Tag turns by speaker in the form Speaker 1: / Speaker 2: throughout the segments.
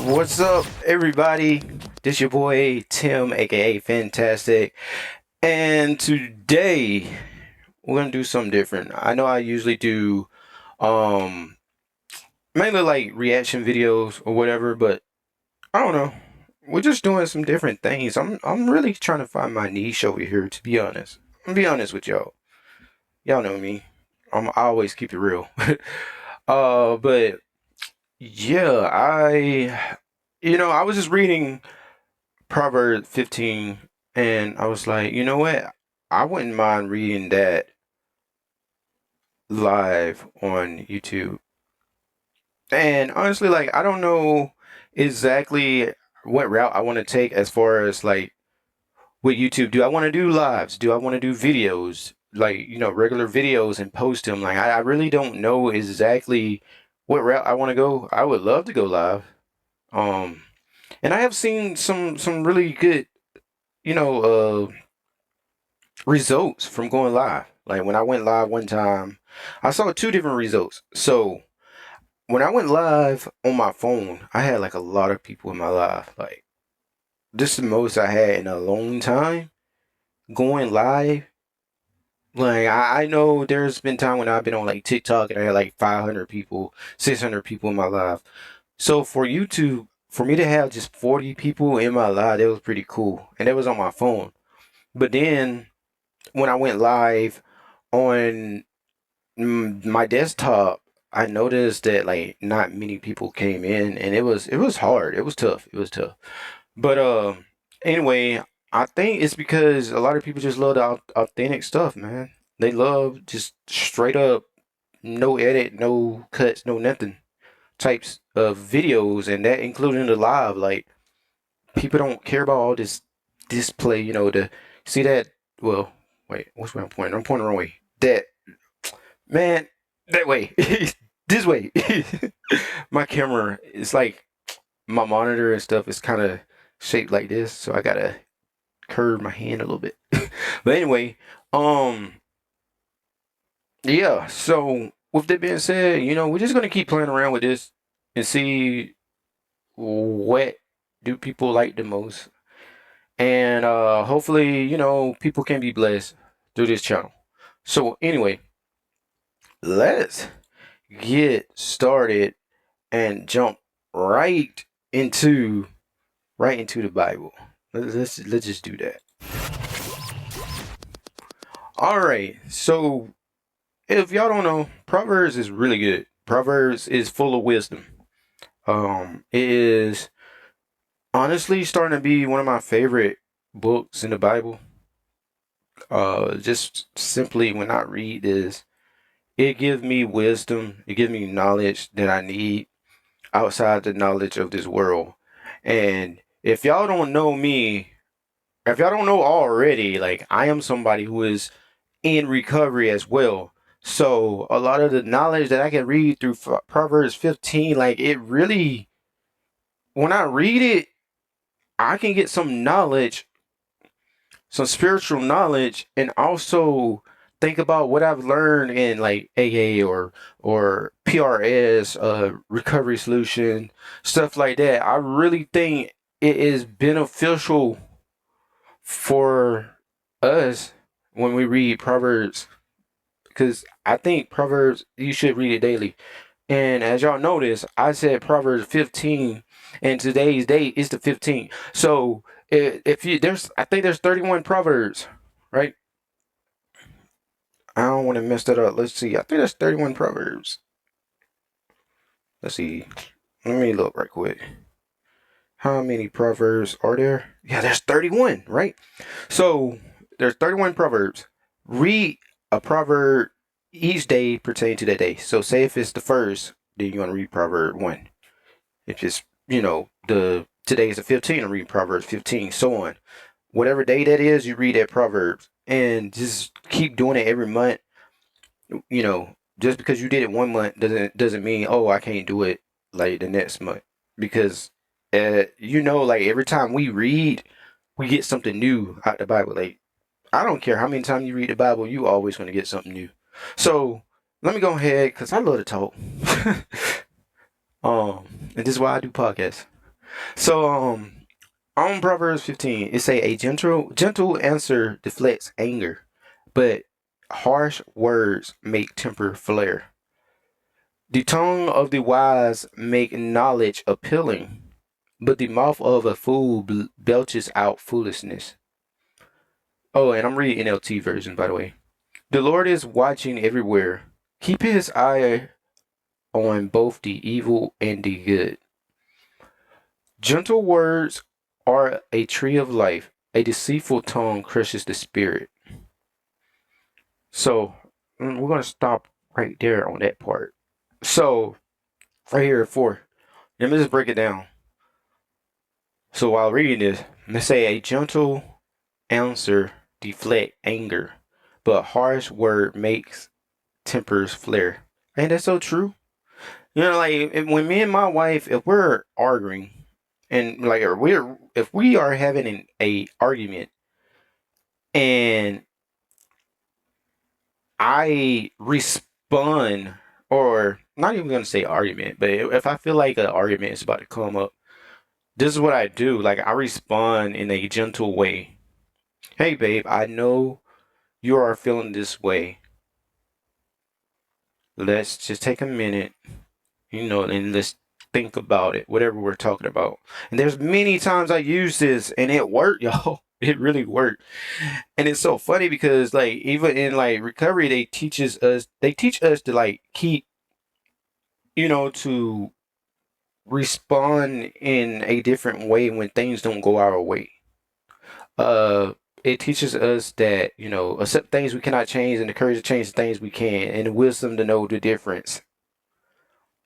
Speaker 1: What's up, everybody? This your boy Tim, aka Fantastic, and today we're gonna do something different. I know I usually do um mainly like reaction videos or whatever, but I don't know. We're just doing some different things. I'm really trying to find my niche over here, to be honest. I'm be honest with y'all. Y'all know me. I always keep it real. But yeah, I was just reading Proverbs 15, and I was like, you know what? I wouldn't mind reading that live on YouTube. And honestly, like, I don't know exactly what route I want to take as far as like with YouTube. Do I want to do lives? Do I want to do videos? Like, regular videos and post them? Like, I really don't know exactly what route I want to go. I would love to go live. Um, and I have seen some really good, you know, results from going live. Like when I went live one time, I saw two different results. So when I went live on my phone, I had like a lot of people in my live. Like this is the most I had in a long time going live. Like I know there's been time when I've been on like TikTok and I had like 500 people, 600 people in my live. So for YouTube, for me to have just 40 people in my live, that was pretty cool. And that was on my phone. But then when I went live on my desktop, I noticed that like not many people came in, and it was hard. It was tough. It was tough. But anyway, I think it's because a lot of people just love the authentic stuff, man. They love just straight up, no edit, no cuts, no nothing types of videos, and that including the live. Like people don't care about all this display, to see that. Well, wait, what's where I'm pointing? I'm pointing the wrong way. That man, that way, this way. My camera is like my monitor and stuff is kind of shaped like this, so I gotta curve my hand a little bit. But anyway, um, yeah. So with that being said, we're just gonna keep playing around with this and see what do people like the most, and hopefully, people can be blessed through this channel. So anyway, let's get started and jump right into the Bible. Let's just do that. All right. So if y'all don't know, Proverbs is really good. Proverbs is full of wisdom. It is honestly starting to be one of my favorite books in the Bible. Just simply when I read this, it gives me wisdom. It gives me knowledge that I need outside the knowledge of this world. And if y'all don't know me, if y'all don't know already, like I am somebody who is in recovery as well. So a lot of the knowledge that I can read through Proverbs 15, like it really, when I read it, I can get some knowledge, some spiritual knowledge, and also think about what I've learned in like AA or PRS, recovery solution, stuff like that. I really think it is beneficial for us when we read Proverbs, because I think Proverbs, you should read it daily. And as y'all notice, I said Proverbs 15, and today's date is the 15th. So if you I think there's 31 Proverbs, right? I don't want to mess that up. Let's see. I think there's 31 Proverbs. Let's see. Let me look right quick. How many Proverbs are there? Yeah, there's 31, right? So there's 31 Proverbs. Read a proverb each day pertaining to that day. So say if it's the first, then you're gonna read Proverb 1. If it's, the today is the 15th, and read Proverbs 15, so on. Whatever day that is, you read that Proverbs. And just keep doing it every month. Just because you did it one month doesn't mean, oh, I can't do it like the next month. Because like every time we read, we get something new out the Bible. Like I don't care how many times you read the Bible, you always going to get something new. So let me go ahead because I love to talk. And this is why I do podcasts. So on Proverbs 15, it say a gentle answer deflects anger, but harsh words make temper flare. The tongue of the wise make knowledge appealing, but the mouth of a fool belches out foolishness. Oh, and I'm reading NLT version, by the way. The Lord is watching everywhere. Keep his eye on both the evil and the good. Gentle words are a tree of life. A deceitful tongue crushes the spirit. So we're gonna stop right there on that part. So right here at 4. Let me just break it down. So while reading this, let's say a gentle answer deflect anger, but harsh word makes tempers flare. Ain't that so true? You know, like when me and my wife, if we're arguing, and like if we are having a argument, and I respond, or not even gonna say argument, but if I feel like an argument is about to come up, this is what I do. Like I respond in a gentle way. Hey, babe, I know you are feeling this way. Let's just take a minute, and let's think about it, whatever we're talking about. And there's many times I use this and it worked, y'all. It really worked. And it's so funny because like even in like recovery, they teach us to like keep, to respond in a different way when things don't go our way. Uh it teaches us that, accept things we cannot change and the courage to change the things we can and the wisdom to know the difference.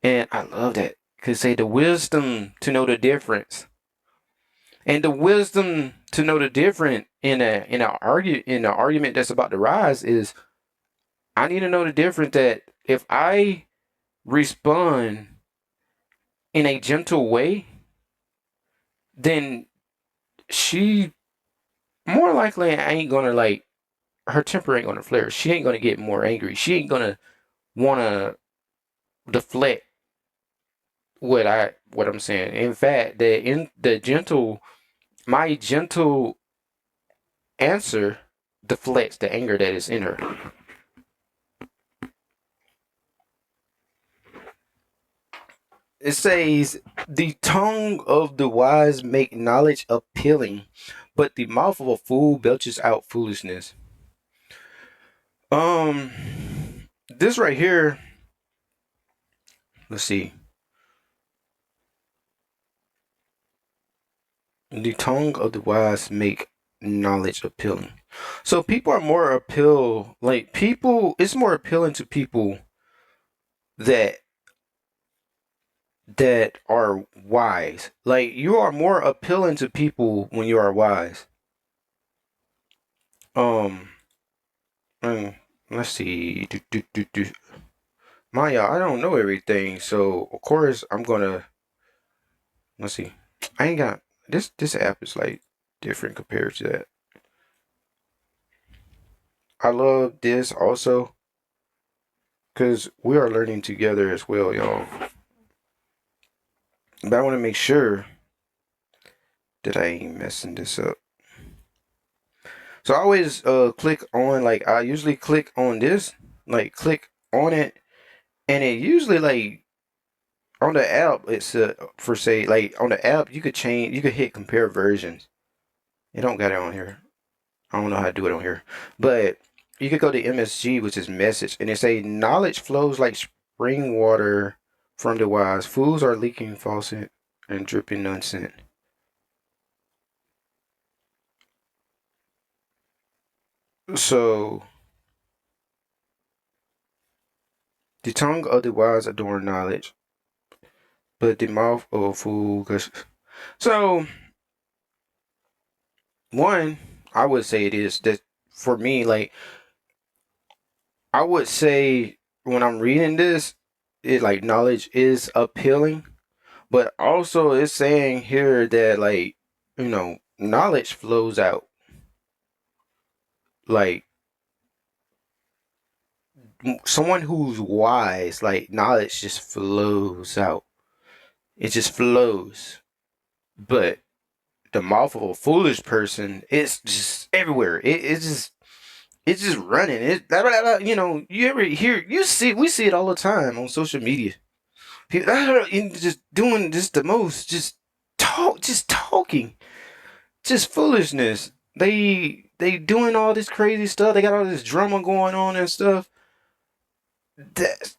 Speaker 1: And I love that. Cause say the wisdom to know the difference. And the wisdom to know the difference in a argument that's about to rise is I need to know the difference that if I respond in a gentle way, then she more likely ain't gonna like her temper ain't gonna flare. She ain't gonna get more angry. She ain't gonna wanna deflect what I'm saying. In fact, my gentle answer deflects the anger that is in her. It says, the tongue of the wise make knowledge appealing, but the mouth of a fool belches out foolishness. Um, this right here, let's see. The tongue of the wise make knowledge appealing. So it's more appealing to people that are wise. Like you are more appealing to people when you are wise. Um, let's see. Maya, I don't know everything, so of course I'm gonna let's see. I ain't got this app is like different compared to that. I love this also because we are learning together as well, y'all. But I want to make sure that I ain't messing this up. So I always click on like I usually click on this, like click on it, and it usually like on the app it's for say like on the app you could hit compare versions. It don't got it on here. I don't know how to do it on here, but you could go to MSG, which is message, and it say knowledge flows like spring water from the wise. Fools are leaking faucet and dripping nonsense. So the tongue of the wise adorn knowledge, but the mouth of a fool gushes. So one, I would say it is that for me, like I would say when I'm reading this, it like knowledge is appealing, but also it's saying here that like knowledge flows out. Like someone who's wise, like knowledge just flows out. It just flows. But the mouth of a foolish person, it's just everywhere. It's just running. You ever hear, we see it all the time on social media. Just doing just the most, just talking, just foolishness. They doing all this crazy stuff. They got all this drama going on and stuff. That,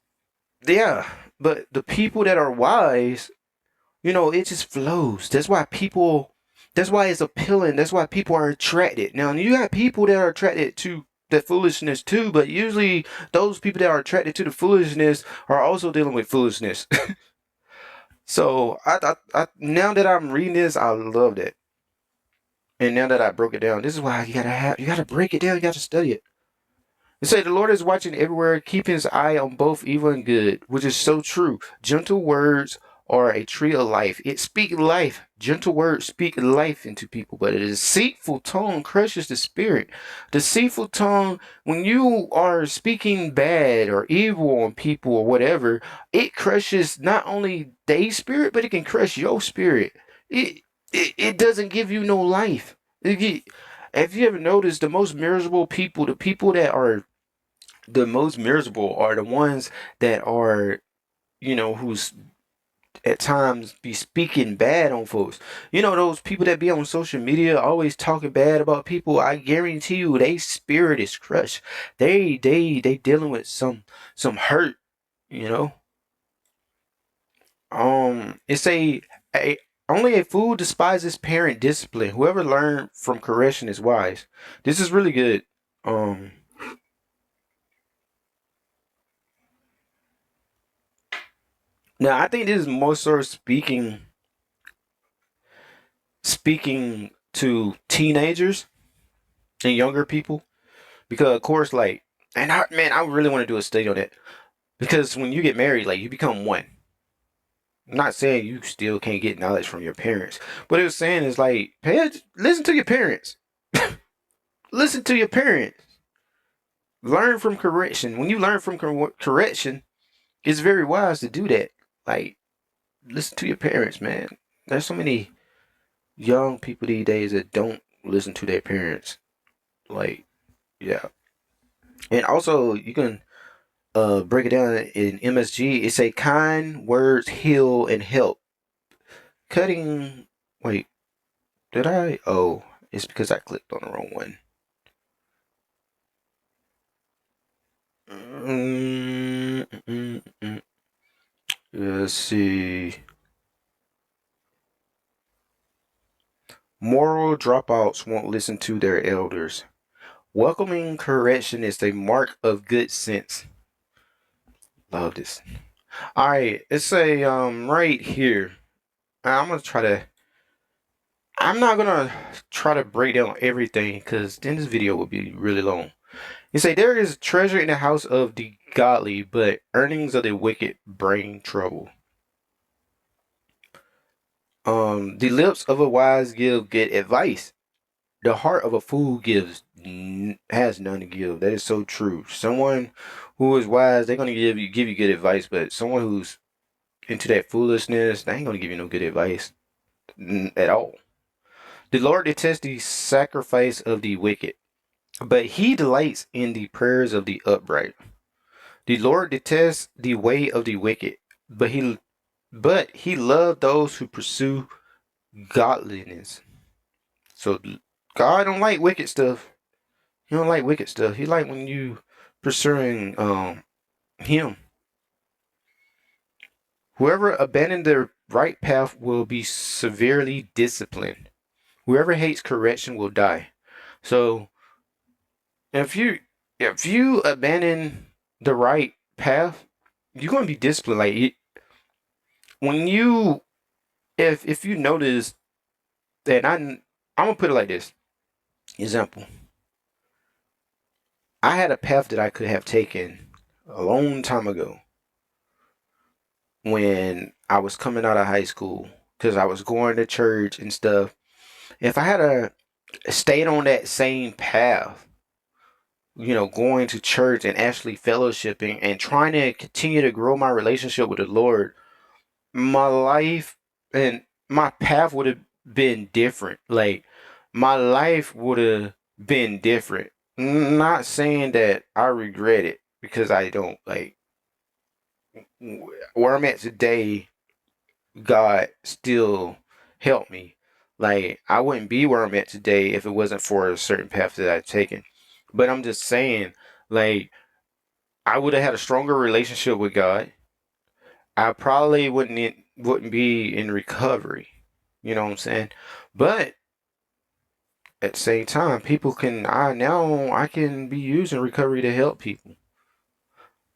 Speaker 1: yeah, but the people that are wise, it just flows. That's why it's appealing. That's why people are attracted. Now, you got people that are attracted to the foolishness too, but usually those people that are attracted to the foolishness are also dealing with foolishness. So now that I'm reading this, I love that. And now that I broke it down, this is why you gotta break it down. You gotta study it. It say the Lord is watching everywhere, keeping his eye on both evil and good, which is so true. Gentle words are a tree of life. It speak life. Gentle words speak life into people, but a deceitful tongue crushes the spirit. Deceitful tongue, when you are speaking bad or evil on people or whatever, it crushes not only their spirit, but it can crush your spirit. It doesn't give you no life. Have you ever noticed the most miserable people, the people that are the most miserable are the ones that are, who's at times be speaking bad on folks. Those people that be on social media always talking bad about people. I guarantee you, they spirit is crushed. They dealing with some hurt. You know. It's a only a fool despises parent discipline. Whoever learned from correction is wise. This is really good. Um. Now I think this is more so speaking to teenagers and younger people because of course I really want to do a study on it because when you get married, like, you become one. I'm not saying you still can't get knowledge from your parents, but it was saying is like, listen to your parents. Listen to your parents. Learn from correction. When you learn from correction, it's very wise to do that. Like, listen to your parents, man. There's so many young people these days that don't listen to their parents. Like, yeah. And also, you can break it down in MSG. It's a kind words heal and help. Cutting. Wait, did I? Oh, it's because I clicked on the wrong one. Mm, mm, mm. Let's see. Moral dropouts won't listen to their elders. Welcoming correction is a mark of good sense. Love this. All right, it's a right here. I'm gonna try to. I'm not gonna try to break down everything because then this video will be really long. You say there is treasure in the house of the godly, but earnings of the wicked bring trouble. The lips of a wise give good advice. The heart of a fool has none to give. That is so true. Someone who is wise, they're gonna give you good advice, but someone who's into that foolishness, they ain't gonna give you no good advice at all. The Lord detests the sacrifice of the wicked, but he delights in the prayers of the upright. The Lord detests the way of the wicked, but he loves those who pursue godliness. So God don't like wicked stuff. He don't like wicked stuff. He like when you pursuing him. Whoever abandons the right path will be severely disciplined. Whoever hates correction will die. So if you abandon the right path, you're gonna be disciplined. When you if you notice that I'm gonna put it like this. Example. I had a path that I could have taken a long time ago when I was coming out of high school because I was going to church and stuff. If I had stayed on that same path, going to church and actually fellowshipping and trying to continue to grow my relationship with the Lord, my life and my path would have been different. Like my life would have been different. Not saying that I regret it because I don't. Like where I'm at today, God still helped me. Like I wouldn't be where I'm at today if it wasn't for a certain path that I've taken. But I'm just saying, like I would have had a stronger relationship with God. I probably wouldn't be in recovery. You know what I'm saying? But at the same time, people can I can be using recovery to help people.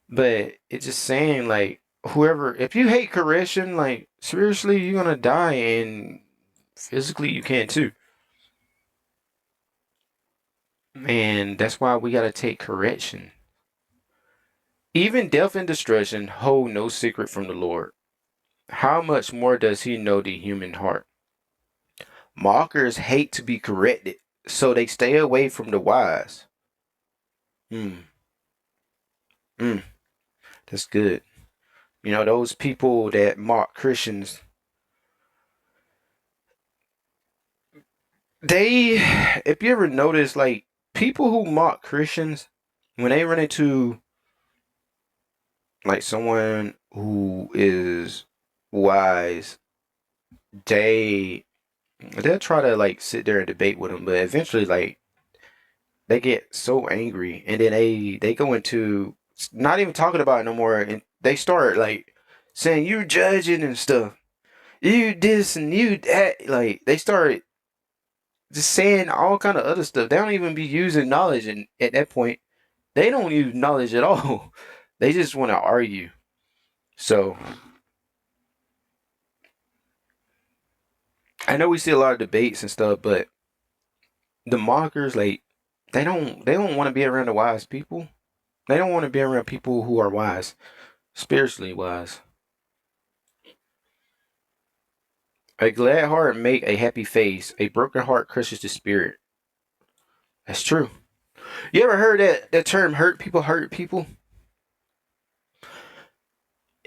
Speaker 1: But it's just saying like whoever if you hate correction, like seriously, you're gonna die and physically you can too. And that's why we gotta take correction. Even death and destruction hold no secret from the Lord. How much more does he know the human heart? Mockers hate to be corrected, so they stay away from the wise. Hmm. Mm, that's good. You know, those people that mock Christians, they, if you ever notice, like, people who mock Christians, when they run into, like, someone who is wise, they, they'll try to, like, sit there and debate with them, but eventually, like, they get so angry, and then they go into not even talking about it no more, and they start, like, saying, you judging and stuff. You this and you that. Like, they start just saying all kind of other stuff. They don't even be using knowledge, and at that point, they don't use knowledge at all. They just want to argue. So I know we see a lot of debates and stuff, but the mockers, like, they don't want to be around the wise people. They don't want to be around people who are wise, spiritually wise. A glad heart make a happy face. A broken heart crushes the spirit. That's true. You ever heard that term hurt people hurt people?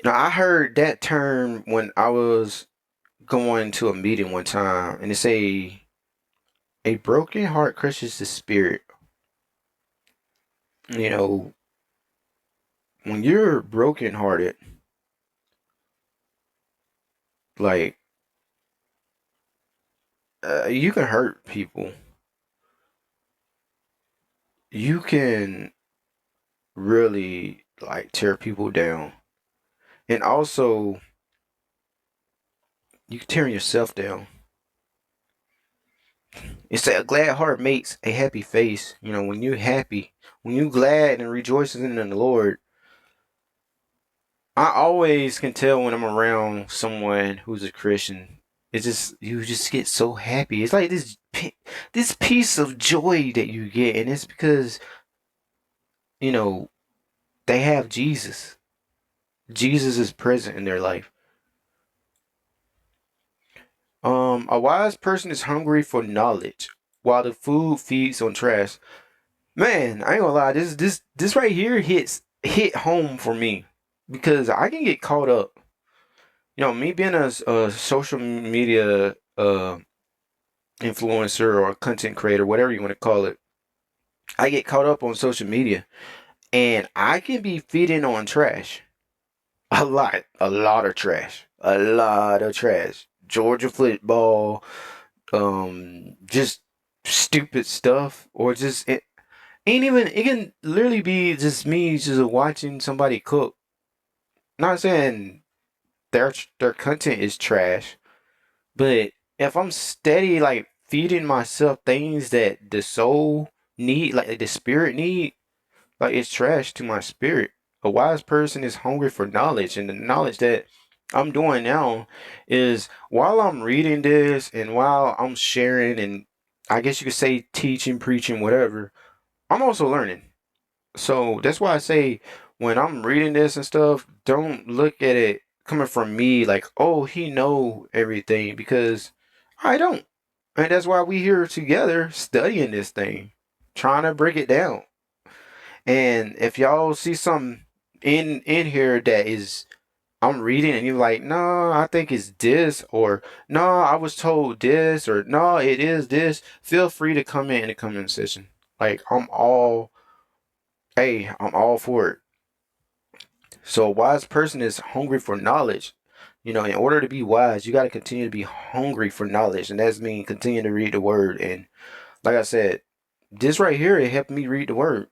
Speaker 1: Now I heard that term when I was going to a meeting one time, and they say a broken heart crushes the spirit. You know, when you're brokenhearted, like you can hurt people. You can really like tear people down, and also you can tear yourself down. It's a glad heart makes a happy face. You know, when you're happy, when you're glad and rejoicing in the Lord, I always can tell when I'm around someone who's a Christian. It's just you just get so happy. It's like this piece of joy that you get, and it's because you know they have Jesus. Jesus is present in their life. A wise person is hungry for knowledge, while the food feeds on trash. Man, I ain't gonna lie. This right here hit home for me because I can get caught up. You know, me being a social media influencer or content creator, whatever you want to call it, I get caught up on social media and I can be feeding on trash. A lot of trash, a lot of trash. Georgia football, just stupid stuff, or just it ain't even. It can literally be just me just watching somebody cook. Not saying their their content is trash, but if I'm steady like feeding myself things that the soul need, like the spirit need, like it's trash to my spirit. A wise person is hungry for knowledge, and the knowledge that I'm doing now is while I'm reading this and while I'm sharing and I guess you could say teaching, preaching, whatever, I'm also learning. So that's why I say when I'm reading this and stuff, don't look at it coming from me like, oh, he know everything because I don't. And that's why we here together studying this thing, trying to break it down. And if y'all see something in here that is I'm reading and you're like, no, I think it's this, or no, I was told this, or no, it is this. Feel free to come in the comment section. Like I'm all for it. So a wise person is hungry for knowledge. In order to be wise, you got to continue to be hungry for knowledge, and that's mean continue to read the word. And like I said, this right here, it helped me read the word.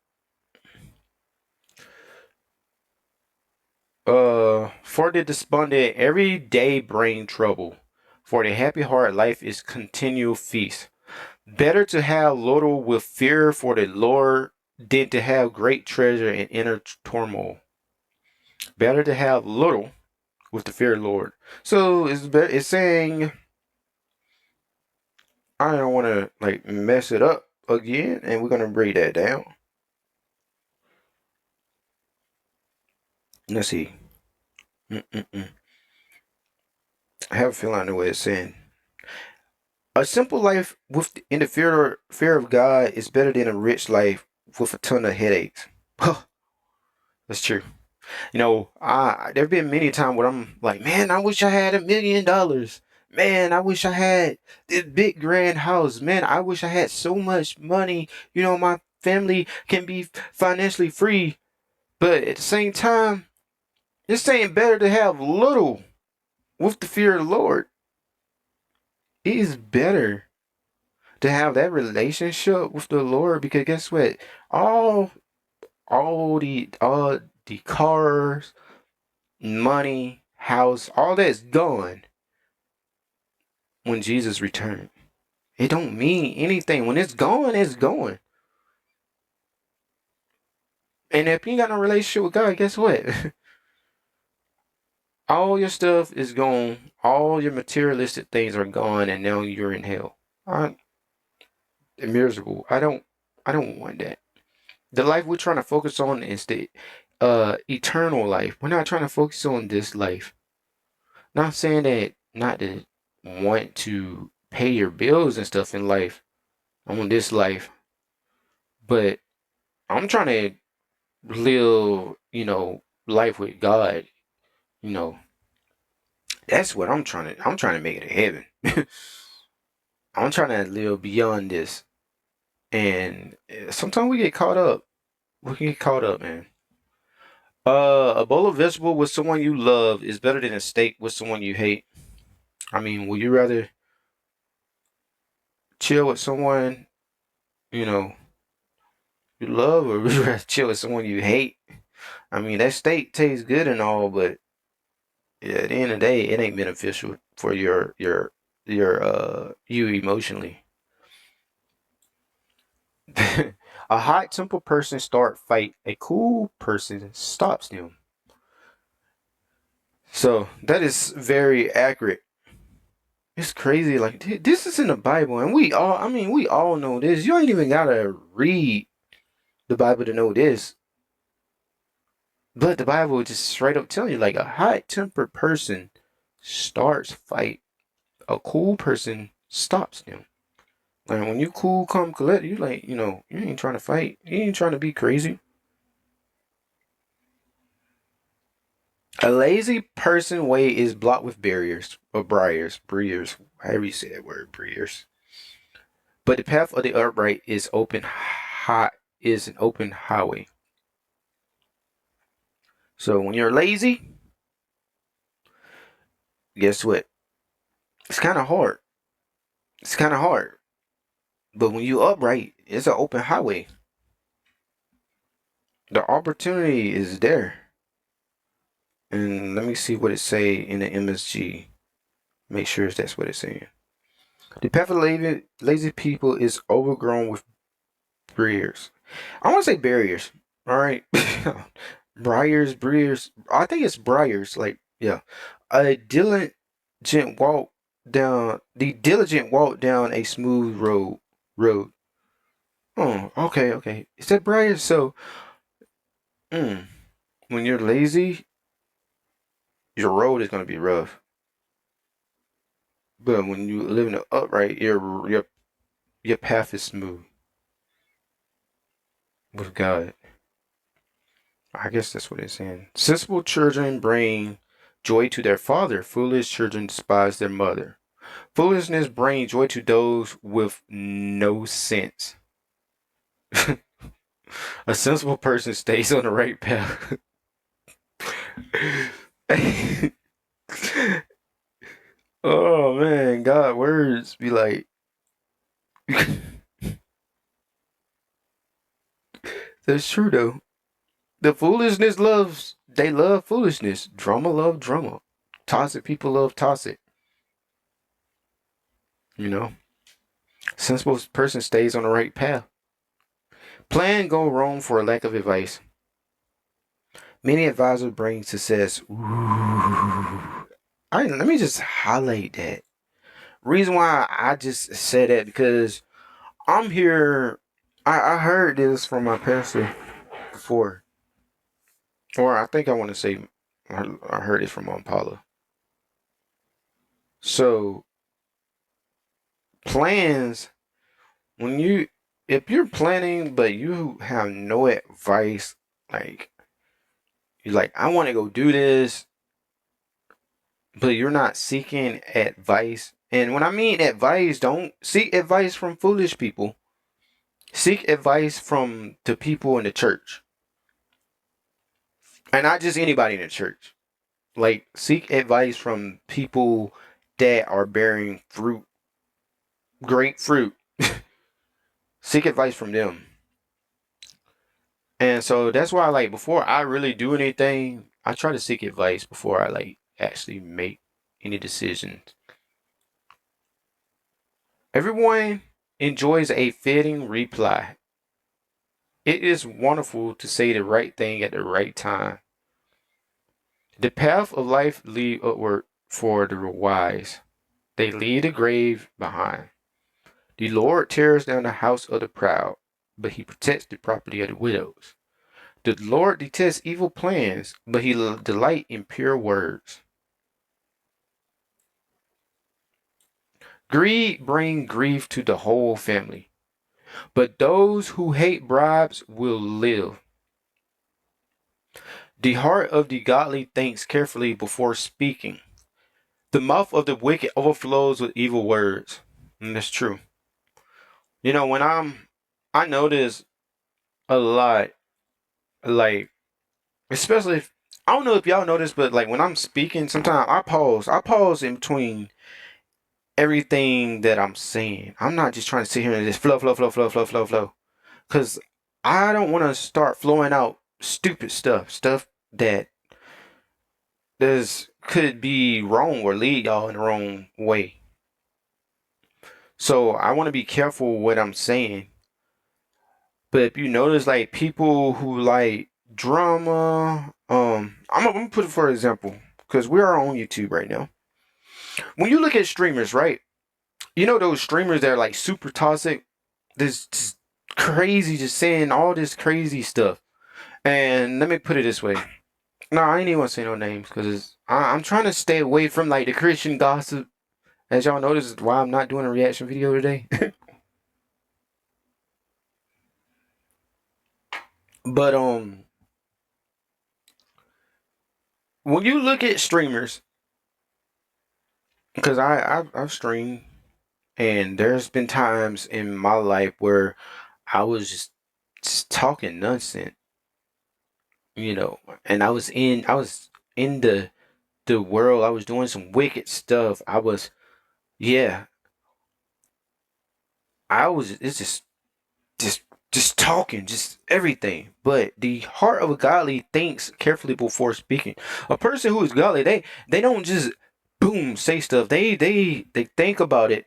Speaker 1: For the despondent, every day bring trouble. For the happy heart, life is continual feast. Better to have little with fear for the Lord than to have great treasure in inner turmoil. Better to have little with the fear of the Lord. So it's saying I don't want to like mess it up again, and we're gonna break that down. Let's see. Mm-mm-mm. I have a feeling I know what it's saying. A simple life with in the fear of God is better than a rich life with a ton of headaches. That's true. I there've been many times where I'm like, man, I wish I had $1 million. Man, I wish I had this big grand house. Man, I wish I had so much money. My family can be financially free. But at the same time, it's saying better to have little with the fear of the Lord. It is better to have that relationship with the Lord because guess what? All all the cars, money, house, all that's gone when Jesus returned. It don't mean anything. When it's gone, it's gone. And if you ain't got no relationship with God, guess what? All your stuff is gone. All your materialistic things are gone, and now you're in hell. I, miserable. I don't want that. The life we're trying to focus on is the eternal life. We're not trying to focus on this life. Not saying that not to want to pay your bills and stuff in life on this life, but I'm trying to live, life with God. You know, that's what I'm trying to make it to heaven. I'm trying to live beyond this. And sometimes we get caught up. We can get caught up, man. A bowl of vegetable with someone you love is better than a steak with someone you hate. I mean, would you rather chill with someone, you know, you love, or would you rather chill with someone you hate? I mean, that steak tastes good and all, but yeah, at the end of the day, it ain't beneficial for you emotionally. A hot tempered person start fight. A cool person stops them. So that is very accurate. It's crazy. Like this is in the Bible, and we all know this. You ain't even gotta read the Bible to know this. But the Bible just straight up telling you, like a hot tempered person starts fight. A cool person stops them. Like when you cool, calm, collected, you like, you ain't trying to fight. You ain't trying to be crazy. A lazy person way is blocked with barriers or briars, however you say that word, briars. But the path of the upright is an open highway. So when you're lazy, guess what? It's kind of hard. It's kind of hard. But when you upright, it's an open highway. The opportunity is there. And let me see what it say in the MSG. Make sure that's what it's saying. The path of lazy people is overgrown with briars. I want to say barriers. All right. Briars. I think it's briars. Like, yeah. A diligent walk the diligent walk down a smooth road. Oh, okay. Is that briars? So, mm, when you're lazy, your road is going to be rough. But when you live in the upright, your path is smooth with God. I guess that's what it's saying. Sensible children bring joy to their father. Foolish children despise their mother. Foolishness brings joy to those with no sense. A sensible person stays on the right path. Oh man, God, words be like. That's true though. The foolishness loves. They love foolishness. Drama love drama. Toxic people love toxic. You know, sensible person stays on the right path. Plan go wrong for a lack of advice. Many advisors bring success. Ooh. Let me just highlight that. Reason why I just said that because I'm here. I heard this from my pastor before, or I think I want to say I heard it from Paula. So plans when you if you're planning but you have no advice, like you're like I want to go do this, but you're not seeking advice. And when I mean advice, don't seek advice from foolish people. Seek advice from the people in the church. And not just anybody in the church. Like seek advice from people that are bearing fruit, great fruit. Seek advice from them. And so that's why like before I really do anything, I try to seek advice before I like actually make any decisions. Everyone enjoys a fitting reply. It is wonderful to say the right thing at the right time. The path of life lead upward for the wise. They leave the grave behind. The Lord tears down the house of the proud, but he protects the property of the widows. The Lord detests evil plans, but he delights in pure words. Greed brings grief to the whole family, but those who hate bribes will live. The heart of the godly thinks carefully before speaking. The mouth of the wicked overflows with evil words. And that's true. You know, I notice a lot, like, especially if, I don't know if y'all notice, but like when I'm speaking, sometimes I pause. I pause in between everything that I'm saying. I'm not just trying to sit here and just flow, flow, flow, flow, flow, flow, flow. Because I don't want to start flowing out stupid stuff that could be wrong or lead y'all in the wrong way. So I want to be careful what I'm saying. But if you notice, like people who like drama, I'm gonna put it for example because we are on YouTube right now. When you look at streamers, right? You know those streamers that are like super toxic, this just crazy, just saying all this crazy stuff. And let me put it this way. No, I ain't even want to say no names because I'm trying to stay away from like the Christian gossip. As y'all notice, why I'm not doing a reaction video today. But when you look at streamers, because I've streamed, and there's been times in my life where I was just talking nonsense, you know, and I was in the world. I was doing some wicked stuff. Yeah, it's just just talking, just everything. But the heart of a godly thinks carefully before speaking. A person who is godly, they don't just boom say stuff. They think about it.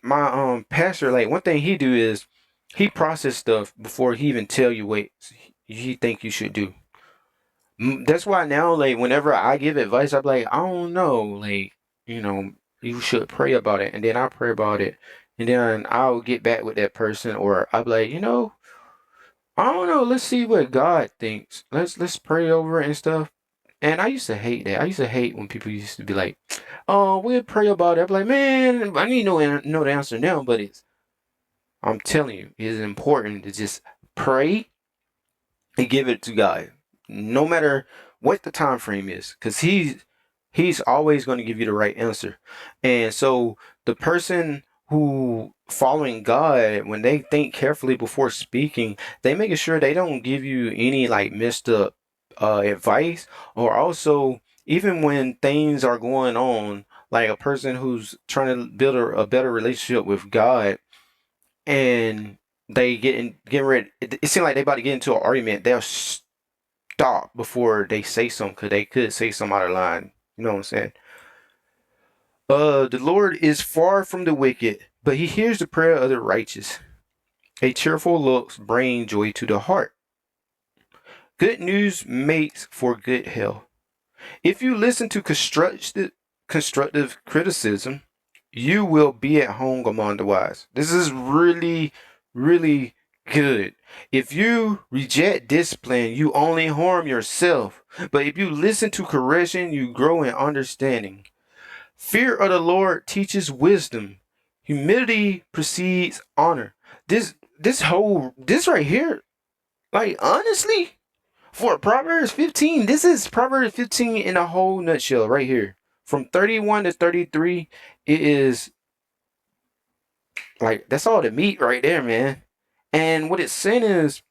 Speaker 1: My pastor, like one thing he do is he process stuff before he even tell you what he think you should do. That's why now, like whenever I give advice, I'm like, I don't know, like you know, you should pray about it, and then I pray about it, and then I'll get back with that person, or I'll be like, I don't know. Let's see what God thinks. Let's pray over it and stuff. And I used to hate that. I used to hate when people used to be like, "Oh, we'll pray about it." I'm like, man, I need to know the answer now. But I'm telling you, it is important to just pray and give it to God, no matter what the time frame is, because He's always going to give you the right answer. And so the person who following God, when they think carefully before speaking, they making sure they don't give you any like messed up advice, or also even when things are going on, like a person who's trying to build a better relationship with God, and they getting ready. It seems like they about to get into an argument. They'll stop before they say something because they could say something out of line. You know what I'm saying? The Lord is far from the wicked, but he hears the prayer of the righteous. A cheerful looks bring joy to the heart. Good news makes for good health. If you listen to constructive criticism, you will be at home among the wise. This is really, really good. If you reject discipline, you only harm yourself. But if you listen to correction, you grow in understanding. Fear of the Lord teaches wisdom. Humility precedes honor. This right here, like honestly, for Proverbs 15, this is Proverbs 15 in a whole nutshell right here. From 31 to 33, it is like that's all the meat right there, man. And what it's saying is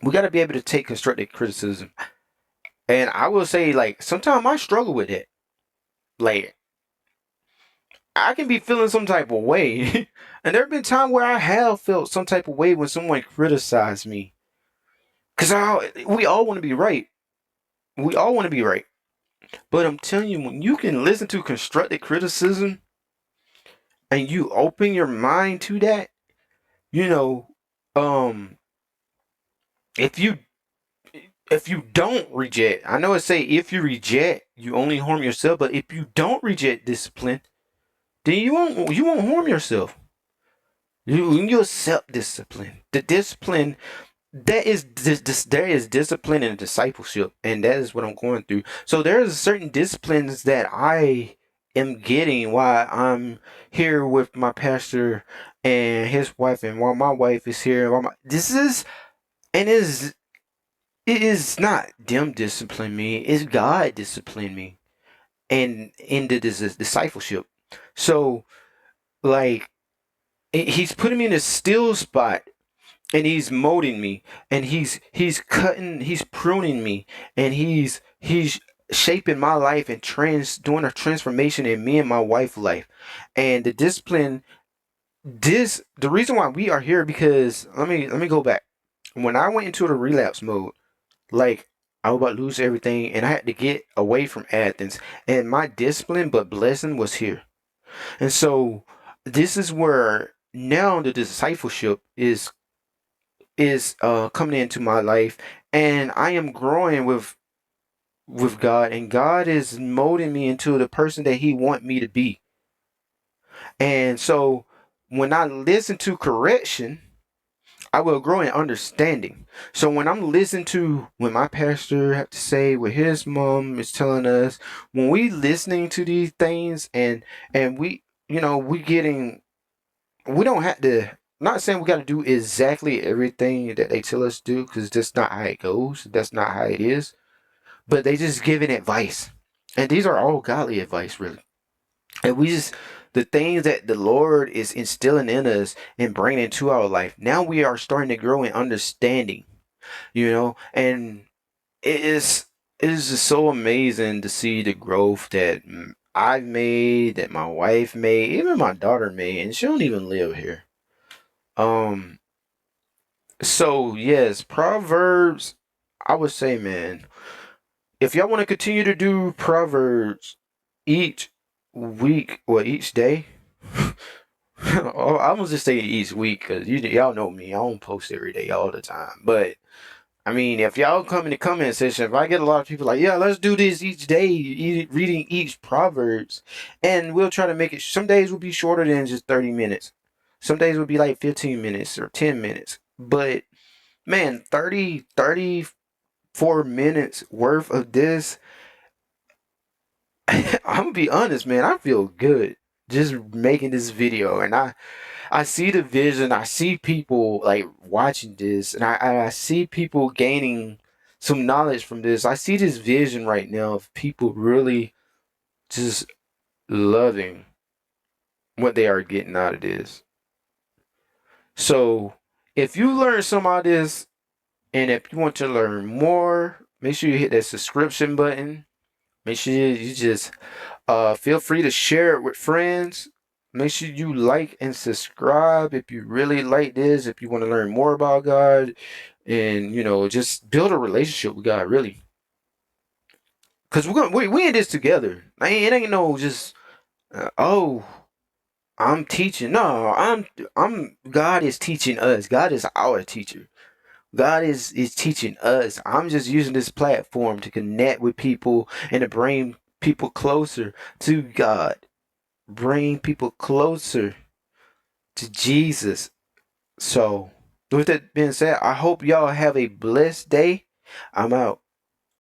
Speaker 1: we got to be able to take constructive criticism. And I will say, like, sometimes I struggle with it. Like, I can be feeling some type of way. And there have been times where I have felt some type of way when someone criticized me. Because we all want to be right. We all want to be right. But I'm telling you, when you can listen to constructive criticism and you open your mind to that, you know, um, if you don't reject, I know it say if you reject, you only harm yourself. But if you don't reject discipline, then you won't harm yourself. You accept discipline. The discipline there is discipline and discipleship, and that is what I'm going through. So there is certain disciplines that I am getting while I'm here with my pastor and his wife, and while my wife is here. This is and it is not them discipline me. It's God discipline me, and in the discipleship. So like he's putting me in a still spot, and he's molding me, and he's cutting, he's pruning me, and he's shaping my life and doing a transformation in me and my wife's life. And the discipline, the reason why we are here, because let me go back. When I went into the relapse mode, like I was about to lose everything, and I had to get away from Athens, and my discipline but blessing was here. And so this is where now the discipleship is coming into my life, and I am growing with God, and God is molding me into the person that he want me to be. And so when I listen to correction, I will grow in understanding. So when I'm listening to when my pastor have to say what his mom is telling us, when we listening to these things, and we don't have to, not saying we got to do exactly everything that they tell us to do, because that's not how it goes. That's not how it is. But they just giving advice. And these are all godly advice, really. And the things that the Lord is instilling in us and bringing into our life, now we are starting to grow in understanding, and it is, it is just so amazing to see the growth that I've made, that my wife made, even my daughter made, and she don't even live here. Um, so yes, Proverbs, I would say, man, if y'all want to continue to do Proverbs each week or each day, I'm gonna just say each week, because y'all know me, I don't post every day all the time. But I mean, if y'all come in the comment section, if I get a lot of people like, yeah, let's do this each day, reading each Proverbs, and we'll try to make it. Some days will be shorter than just 30 minutes. Some days will be like 15 minutes or 10 minutes. But man, 34 minutes worth of this, I'm gonna be honest, man, I feel good just making this video. And I see the vision. I see people like watching this, and I see people gaining some knowledge from this. I see this vision right now of people really just loving what they are getting out of this. So if you learn some of this, and if you want to learn more, make sure you hit that subscription button. Make sure you just feel free to share it with friends. Make sure you like and subscribe if you really like this, if you want to learn more about God, and just build a relationship with God, really. Cause we in this together. It ain't no just oh, I'm teaching. No, I'm God is teaching us. God is our teacher. God is teaching us. I'm just using this platform to connect with people and to bring people closer to God. Bring people closer to Jesus. So, with that being said, I hope y'all have a blessed day. I'm out.